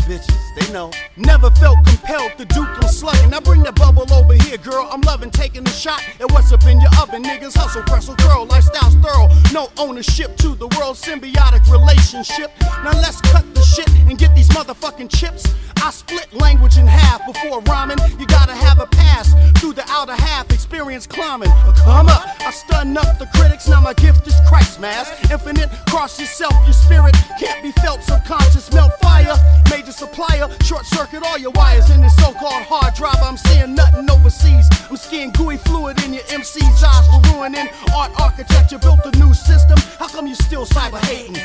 bitches, they know. Never felt compelled to duke, I'm slugging. Now bring that bubble over here, girl. I'm loving taking a shot at what's up in your oven. Niggas hustle, pressel, girl, lifestyle's thorough. No ownership to the world, symbiotic relationship. Now let's cut the shit and get these motherfucking chips. I split language in half before rhyming. You gotta have a pass through the outer half, experience climbing. Come up, I stun up the critics. Now my gift is Christ mass. Infinite, cross yourself, your spirit can't be felt. Subconscious, melt fire. Major supplier, short circuit all your wires in this so-called hard drive. I'm seeing nothing overseas. I'm skiing gooey fluid in your MC's eyes for ruining art architecture. Built a new system. How come you still cyber hating?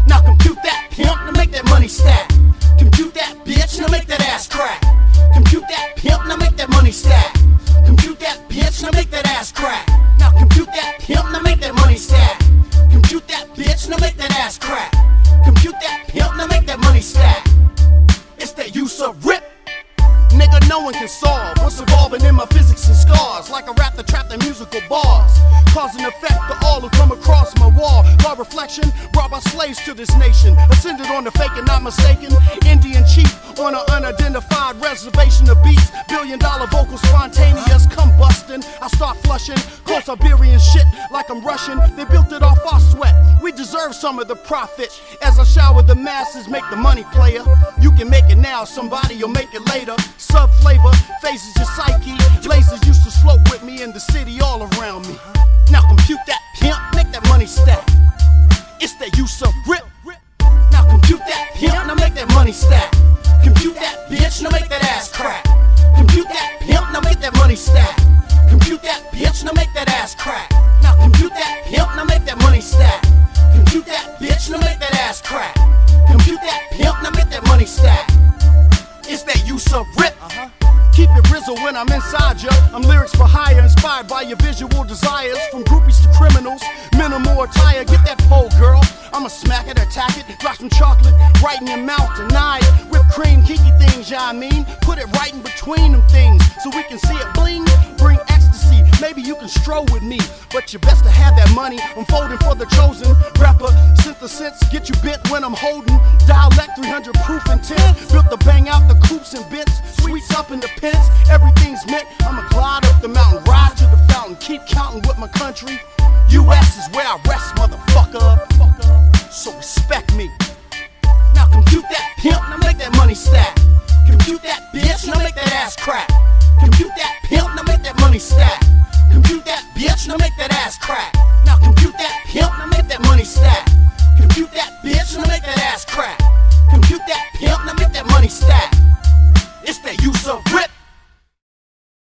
Now compute that pimp to make that money stack. Compute that bitch, now make that ass crack. Compute that pimp, now make that money stack. Compute that bitch, now make that ass crack. Now compute that pimp, now make that money stack. Compute that bitch, now make that ass crack. Compute that pimp, now make that money stack. It's that use of rip. Nigga, no one can solve what's evolving in my physics and scars. Like a raptor trapped in musical bars, cause and effect to all who come across my wall. My reflection brought by slaves to this nation, ascended on the fake and not mistaken. Indian chief on an unidentified reservation of beats. $billion vocals spontaneous combusting. I start flushing, call Siberian shit like I'm Russian. They built it off our sweat, we deserve some of the profit. As I shower the masses, make the money player. You can make it now, somebody will make it later. Sub flavor phases your psyche. Lasers used to float with me in the city all around me. Now compute that pimp, make that money stack. It's that use of rip. Now compute that pimp, now make that money stack. Compute that bitch, now make that ass crack. Compute that pimp, now make that money stack. Compute that bitch, now make that ass crack. Now compute that pimp, now make that money stack. Compute that bitch, now make that ass crack. Compute that pimp, now make that money stack. It's that use of rip. Keep it rizzle when I'm inside ya. I'm lyrics for hire, inspired by your visual desires. From groupies to criminals, minimal attire. Get that pole, girl. I'ma smack it, attack it. Drop some chocolate right in your mouth tonight. Whipped cream, kinky things, yeah I mean. Put it right in between them things so we can see it bling. Bring ecstasy, maybe you can stroll with me. But you best to have that money. I'm folding for the chosen rapper. Synthesis, get you bent when I'm holding. Dialect 300 proof intent. Built to bang out the coops and bits. Sweets up in the pits, everything's meant. I'ma glide up the mountain, ride to the fountain. Keep counting with my country. US is where I rest, motherfucker. So respect me. Now compute that pimp, now make that money stack. Compute that bitch, now make that ass crack. Compute that pimp, now make that money stack. Compute that bitch, now make that ass crack.